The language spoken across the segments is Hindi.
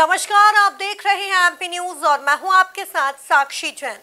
नमस्कार, आप देख रहे हैं एमपी न्यूज और मैं हूं आपके साथ साक्षी जैन।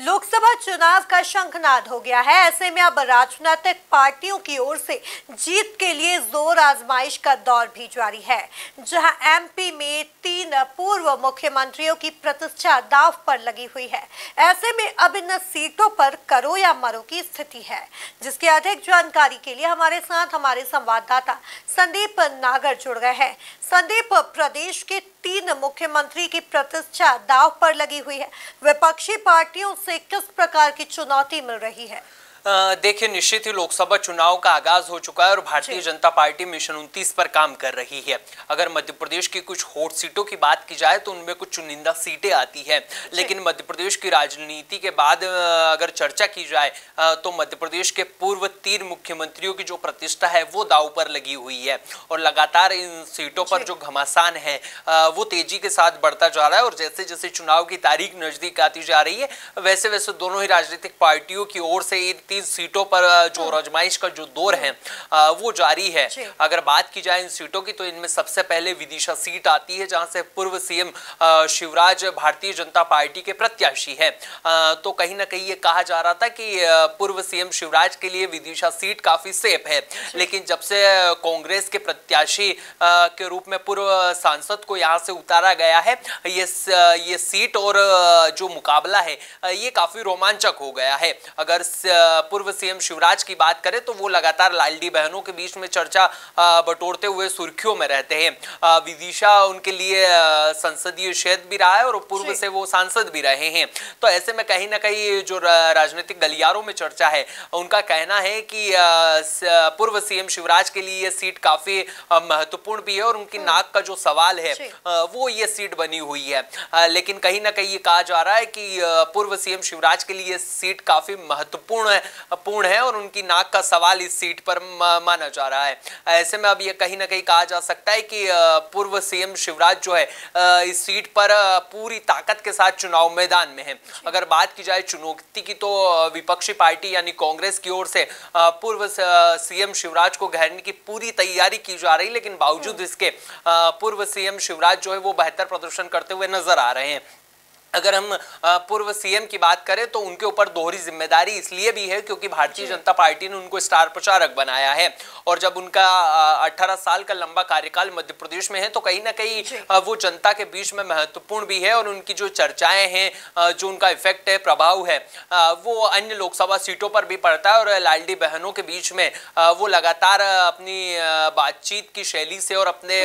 लोकसभा चुनाव का शंखनाद हो गया है। ऐसे में अब राजनीतिक पार्टियों की ओर से जीत के लिए जोर आजमाइश का दौर भी जारी है, जहां एमपी में 3 पूर्व मुख्यमंत्रियों की प्रतिष्ठा दांव पर लगी हुई है। ऐसे में अब इन सीटों पर करो या मरो की स्थिति है, जिसकी अधिक जानकारी के लिए हमारे साथ हमारे संवाददाता संदीप नागर जुड़ गए हैं। संदीप, प्रदेश के 3 मुख्यमंत्री की प्रतिष्ठा दांव पर लगी हुई है। विपक्षी पार्टियों से किस प्रकार की चुनौती मिल रही है? देखिए, निश्चित ही लोकसभा चुनाव का आगाज हो चुका है और भारतीय जनता पार्टी मिशन 29 पर काम कर रही है। अगर मध्य प्रदेश की कुछ हॉट सीटों की बात की जाए तो उनमें कुछ चुनिंदा सीटें आती है, लेकिन मध्य प्रदेश की राजनीति के बाद अगर चर्चा की जाए तो मध्य प्रदेश के पूर्व 3 मुख्यमंत्रियों की जो प्रतिष्ठा है वो दांव पर लगी हुई है और लगातार इन सीटों पर जो घमासान है वो तेजी के साथ बढ़ता जा रहा है। और जैसे जैसे चुनाव की तारीख नजदीक आती जा रही है वैसे वैसे दोनों ही राजनीतिक पार्टियों की ओर से इन 3 सीटों पर जो आजमाइश का जो दौर है वो जारी है। अगर बात की जाए इन सीटों की तो इनमें सबसे पहले विदिशा सीट आती है, जहां से पूर्व सीएम शिवराज भारतीय जनता पार्टी के प्रत्याशी है। तो कहीं ना कहीं ये कहा जा रहा था कि पूर्व सीएम शिवराज के लिए विदिशा सीट काफी सेफ है, लेकिन जब से कांग्रेस के प्रत्याशी के रूप में पूर्व सांसद को यहाँ से उतारा गया है, ये सीट और जो मुकाबला है ये काफी रोमांचक हो गया है। अगर पूर्व सीएम शिवराज की बात करें तो वो लगातार लाडली बहनों के बीच में चर्चा बटोरते हुए सुर्खियों में रहते हैं। विदिशा उनके लिए संसदीय क्षेत्र भी रहा है और पूर्व से वो सांसद भी रहे हैं। तो ऐसे में कहीं ना कहीं जो राजनीतिक गलियारों में चर्चा है उनका कहना है कि पूर्व सीएम शिवराज के लिए ये सीट काफी महत्वपूर्ण भी है और उनकी नाक का जो सवाल है वो ये सीट बनी हुई है। लेकिन कहीं ना कहीं ये कहा जा रहा है कि पूर्व सीएम शिवराज के लिए सीट काफी महत्वपूर्ण है और उनकी नाक का सवाल इस सीट पर माना जा रहा है। ऐसे में अब ये कहीं ना कहीं कहा जा सकता है कि पूर्व सीएम शिवराज जो है इस सीट पर पूरी ताकत के साथ चुनाव मैदान में है। अगर बात की जाए चुनौती की तो विपक्षी पार्टी यानी कांग्रेस की ओर से पूर्व सीएम शिवराज को घेरने की पूरी तैयारी की जा रही, लेकिन बावजूद इसके पूर्व सीएम शिवराज जो है वो बेहतर प्रदर्शन करते हुए नजर आ रहे हैं। अगर हम पूर्व सीएम की बात करें तो उनके ऊपर दोहरी जिम्मेदारी इसलिए भी है क्योंकि भारतीय जनता पार्टी ने उनको स्टार प्रचारक बनाया है और जब उनका 18 साल का लंबा कार्यकाल मध्य प्रदेश में है तो कहीं ना कहीं वो जनता के बीच में महत्वपूर्ण भी है और उनकी जो चर्चाएं हैं, जो उनका इफेक्ट है, प्रभाव है, वो अन्य लोकसभा सीटों पर भी पड़ता है और लाडली बहनों के बीच में वो लगातार अपनी बातचीत की शैली से और अपने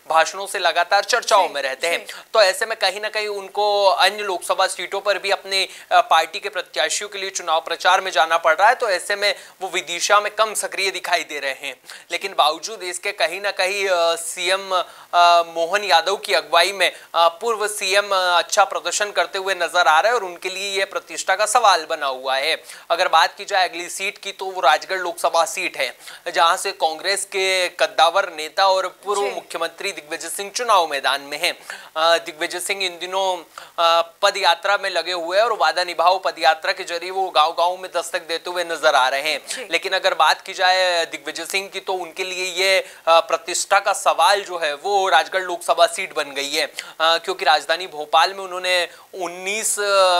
भाषणों से लगातार चर्चाओं में रहते हैं। तो ऐसे में कहीं ना कहीं उनको लोकसभा सीटों पर भी अपने पार्टी के प्रत्याशियों के लिए चुनाव प्रचार में जाना पड़ रहा है। तो ऐसे में वो विदिशा में कम सक्रिय दिखाई दे रहे हैं, लेकिन बावजूद इसके कहीं ना कहीं सीएम मोहन यादव की अगुवाई में पूर्व सीएम अच्छा प्रदर्शन करते हुए नजर आ रहे हैं और उनके लिए यह प्रतिष्ठा का सवाल बना हुआ है। अगर बात की जाए अगली सीट की तो वो राजगढ़ लोकसभा सीट है, जहां से कांग्रेस के कद्दावर नेता और पूर्व मुख्यमंत्री दिग्विजय सिंह चुनाव मैदान में है। दिग्विजय सिंह इन दिनों पद यात्रा में लगे हुए हैं और वादा निभाओ पद यात्रा के जरिए वो गांव-गांव में दस्तक देते हुए नजर आ रहे हैं। लेकिन अगर बात की जाए दिग्विजय सिंह की तो उनके लिए ये प्रतिष्ठा का सवाल जो है वो राजगढ़ लोकसभा सीट बन गई है, क्योंकि राजधानी भोपाल में उन्होंने 19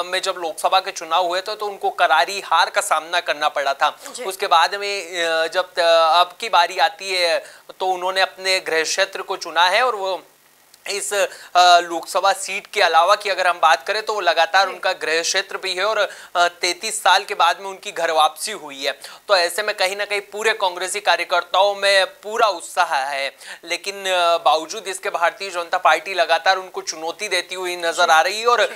में जब लोकसभा के चुनाव हुए थे तो उनको करारी हार का सामना करना पड़ा था। उसके बाद में जब अब की बारी आती है तो उन्होंने अपने गृह क्षेत्र को चुना है और वो इस लोकसभा सीट के अलावा की अगर हम बात करें तो लगातार उनका गृह क्षेत्र भी है और 33 साल के बाद में उनकी घर वापसी हुई है। तो ऐसे में कहीं ना कहीं पूरे कांग्रेसी कार्यकर्ताओं में पूरा उत्साह है, लेकिन बावजूद इसके भारतीय जनता पार्टी लगातार उनको चुनौती देती हुई नजर आ रही है। और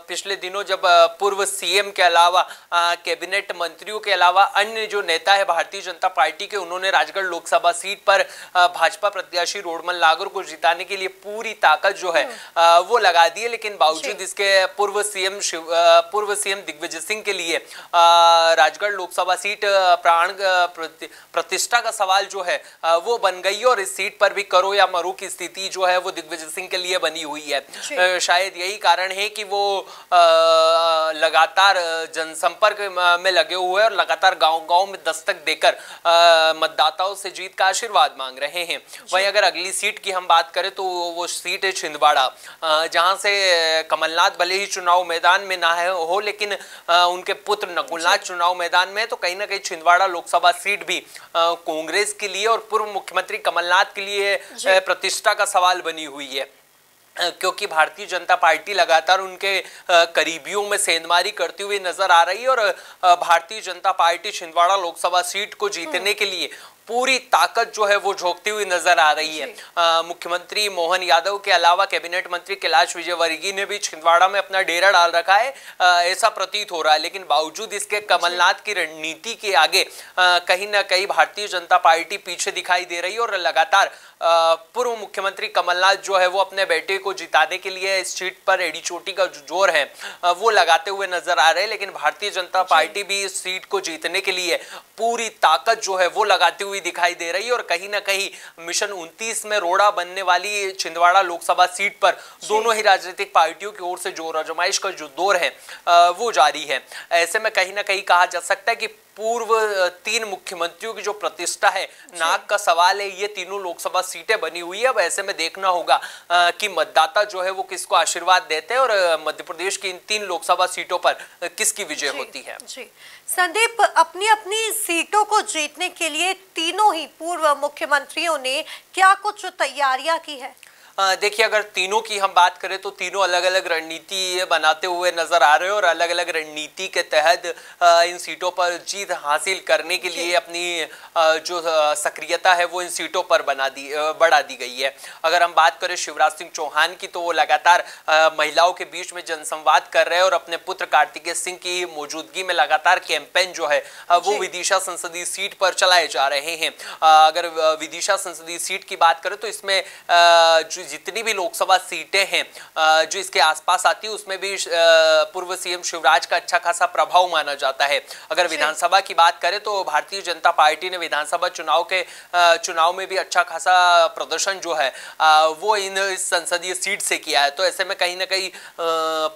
पिछले दिनों जब पूर्व सीएम के अलावा कैबिनेट मंत्रियों के अलावा अन्य जो नेता है भारतीय जनता पार्टी के, उन्होंने राजगढ़ लोकसभा सीट पर भाजपा प्रत्याशी रोडमल नागर को जिताने के लिए पूरी ताकत जो है वो लगा दी है, लेकिन बावजूद इसके पूर्व सीएम दिग्विजय सिंह के लिए राजगढ़ लोकसभा सीट प्राण प्रतिष्ठा का सवाल जो है वो बन गई है और इस सीट पर भी करो या मरो की स्थिति जो है वो दिग्विजय सिंह के लिए बनी हुई है। शायद यही कारण है कि वो लगातार जनसंपर्क में लगे हुए हैं और लगातार गांव-गांव में दस्तक देकर मतदाताओं से जीत का आशीर्वाद मांग रहे हैं। वहीं अगर अगली सीट की हम बात करें तो वो वो सीट है छिंदवाड़ा, जहां से कमलनाथ भले ही चुनाव मैदान में ना है हो, लेकिन उनके पुत्र नकुलनाथ चुनाव मैदान में, तो कहीं ना कहीं छिंदवाड़ा लोकसभा सीट भी कांग्रेस के लिए और पूर्व मुख्यमंत्री कमलनाथ के लिए प्रतिष्ठा का सवाल बनी हुई है, क्योंकि भारतीय जनता पार्टी लगातार उनके करीबियों में सेंधमारी करती हुई नजर आ रही है और भारतीय जनता पार्टी छिंदवाड़ा लोकसभा सीट को जीतने के लिए पूरी ताकत जो है वो झोंकती हुई नजर आ रही है। मुख्यमंत्री मोहन यादव के अलावा कैबिनेट मंत्री कैलाश विजयवर्गीय ने भी छिंदवाड़ा में अपना डेरा डाल रखा है, ऐसा प्रतीत हो रहा है। लेकिन बावजूद इसके कमलनाथ की रणनीति के आगे कहीं ना कहीं भारतीय जनता पार्टी पीछे दिखाई दे रही है और लगातार पूर्व मुख्यमंत्री कमलनाथ जो है वो अपने बेटे को जिताने के लिए इस सीट पर एड़ी चोटी का जो जोर है वो लगाते हुए नजर आ रहे हैं। लेकिन भारतीय जनता पार्टी भी इस सीट को जीतने के लिए पूरी ताकत जो है वो लगाती हुई दिखाई दे रही है और कहीं ना कहीं मिशन 29 में रोड़ा बनने वाली छिंदवाड़ा लोकसभा सीट पर दोनों ही राजनीतिक पार्टियों की ओर से जोर आजमाइश का जो दौर है वो जारी है। ऐसे में कहीं ना कहीं कहा जा सकता है कि पूर्व 3 मुख्यमंत्रियों की जो प्रतिष्ठा है, नाक का सवाल है, ये तीनों लोकसभा सीटें बनी हुई है। अब ऐसे में देखना होगा कि मतदाता जो है वो किसको आशीर्वाद देते हैं और मध्य प्रदेश की इन 3 लोकसभा सीटों पर किसकी विजय होती है। जी संदीप, अपनी अपनी सीटों को जीतने के लिए तीनों ही पूर्व मुख्यमंत्रियों ने क्या कुछ तैयारियां की है? देखिए, अगर तीनों की हम बात करें तो तीनों अलग अलग रणनीति बनाते हुए नजर आ रहे हैं और अलग अलग रणनीति के तहत इन सीटों पर जीत हासिल करने के लिए अपनी जो सक्रियता है वो इन सीटों पर बढ़ा दी गई है। अगर हम बात करें शिवराज सिंह चौहान की, तो वो लगातार महिलाओं के बीच में जनसंवाद कर रहे हैं और अपने पुत्र कार्तिकेय सिंह की मौजूदगी में लगातार कैंपेन जो है वो विदिशा संसदीय सीट पर चलाए जा रहे हैं। अगर विदिशा संसदीय सीट की बात करें तो इसमें जितनी भी लोकसभा सीटें हैं जो इसके आसपास आती है उसमें भी पूर्व सीएम शिवराज का अच्छा खासा प्रभाव माना जाता है। अगर विधानसभा की बात करें तो भारतीय जनता पार्टी ने विधानसभा चुनाव में भी अच्छा खासा प्रदर्शन जो है वो इस संसदीय सीट से किया है। तो ऐसे में कहीं ना कहीं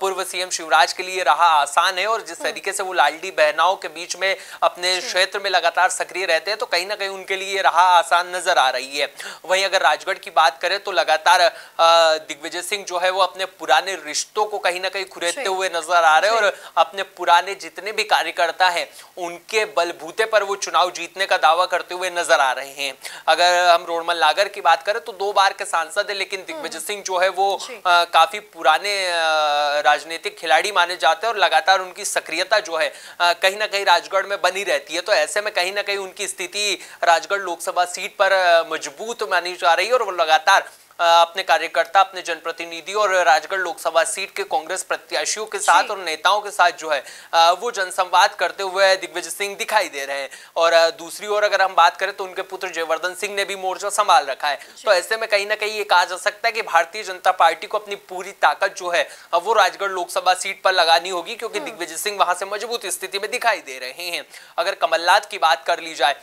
पूर्व सीएम शिवराज के लिए राह आसान है और जिस तरीके से वो लाडली बहनाओं के बीच में अपने क्षेत्र में लगातार सक्रिय रहते हैं तो कहीं ना कहीं उनके लिए राह आसान नजर आ रही है। वहीं अगर राजगढ़ की बात करें तो लगातार दिग्विजय सिंह जो है वो अपने पुराने रिश्तों को कहीं ना कहीं खुरेदते हुए नजर आ रहे हैं और अपने पुराने जितने भी कार्यकर्ता हैं उनके बलबूते पर वो चुनाव जीतने का दावा करते हुए नजर आ रहे हैं। अगर हम रोडमल नागर की बात करें तो 2 बार के सांसद है, लेकिन दिग्विजय सिंह जो है वो काफी पुराने राजनीतिक खिलाड़ी माने जाते हैं और लगातार उनकी सक्रियता जो है कहीं ना कहीं राजगढ़ में बनी रहती है। तो ऐसे में कहीं ना कहीं उनकी स्थिति राजगढ़ लोकसभा सीट पर मजबूत मानी जा रही है और वो लगातार अपने कार्यकर्ता, अपने जनप्रतिनिधि और राजगढ़ लोकसभा सीट के कांग्रेस प्रत्याशियों के साथ और नेताओं के साथ जो है वो जनसंवाद करते हुए दिग्विजय सिंह दिखाई दे रहे हैं। और दूसरी ओर अगर हम बात करें तो उनके पुत्र जयवर्धन सिंह ने भी मोर्चा संभाल रखा है। तो ऐसे में कहीं ना कहीं ये कहा जा सकता है कि भारतीय जनता पार्टी को अपनी पूरी ताकत जो है वो राजगढ़ लोकसभा सीट पर लगानी होगी, क्योंकि दिग्विजय सिंह वहां से मजबूत स्थिति में दिखाई दे रहे हैं। अगर कमलनाथ की बात कर ली जाए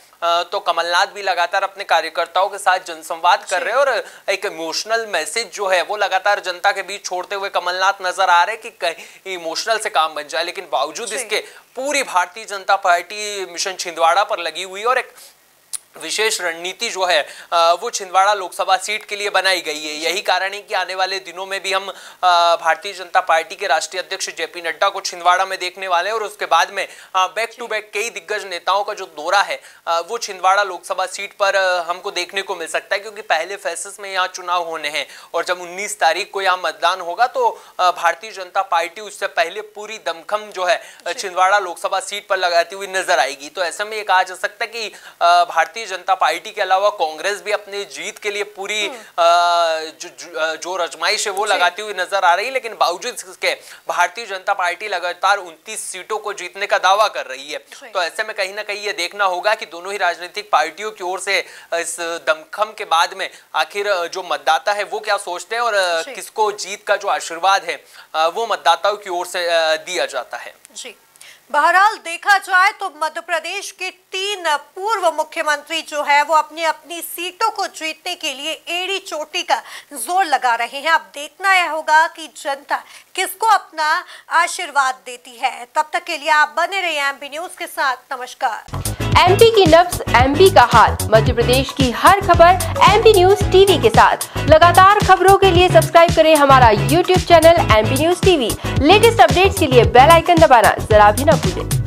तो कमलनाथ भी लगातार अपने कार्यकर्ताओं के साथ जनसंवाद कर रहे हैं और एक इमोशनल मैसेज जो है वो लगातार जनता के बीच छोड़ते हुए कमलनाथ नजर आ रहे हैं कि कहीं इमोशनल से काम बन जाए। लेकिन बावजूद इसके पूरी भारतीय जनता पार्टी मिशन छिंदवाड़ा पर लगी हुई और एक विशेष रणनीति जो है वो छिंदवाड़ा लोकसभा सीट के लिए बनाई गई है। यही कारण है कि आने वाले दिनों में भी हम भारतीय जनता पार्टी के राष्ट्रीय अध्यक्ष जेपी नड्डा को छिंदवाड़ा में देखने वाले हैं और उसके बाद में बैक टू बैक कई दिग्गज नेताओं का जो दौरा है वो छिंदवाड़ा लोकसभा सीट पर हमको देखने को मिल सकता है, क्योंकि पहले फेजेस में यहाँ चुनाव होने हैं और जब 19 तारीख को यहाँ मतदान होगा तो भारतीय जनता पार्टी उससे पहले पूरी दमखम जो है छिंदवाड़ा लोकसभा सीट पर लगाती हुई नजर आएगी। तो ऐसे में ये कहा जा सकता है कि भारतीय जनता पार्टी के अलावा कांग्रेस भी अपनी जीत के लिए पूरी जो आजमाइश है वो लगाती हुई नजर आ रही है। लेकिन बावजूद इसके भारतीय जनता पार्टी लगातार 29 सीटों को जीतने का दावा कर रही है। तो ऐसे में कहीं ना कहीं ये देखना होगा कि दोनों ही राजनीतिक पार्टियों की ओर से इस दमखम के बाद में आखिर जो मतदाता है वो क्या सोचते हैं और किसको जीत का जो आशीर्वाद है वो मतदाताओं की ओर से दिया जाता है। जी बहरहाल देखा जाए तो मध्य प्रदेश के 3 पूर्व मुख्यमंत्री जो है वो अपनी अपनी सीटों को जीतने के लिए एड़ी चोटी का जोर लगा रहे हैं। अब देखना यह होगा कि जनता किसको अपना आशीर्वाद देती है। तब तक के लिए आप बने रहिए एमपी न्यूज के साथ। नमस्कार। एमपी की नब्ज, एमपी का हाल, मध्य प्रदेश की हर खबर एमपी न्यूज टीवी के साथ। लगातार खबरों के लिए सब्सक्राइब करें हमारा YouTube channel MP news TV. Latest updates के लिए बेल आइकन दबाना जरा भी न भूलें।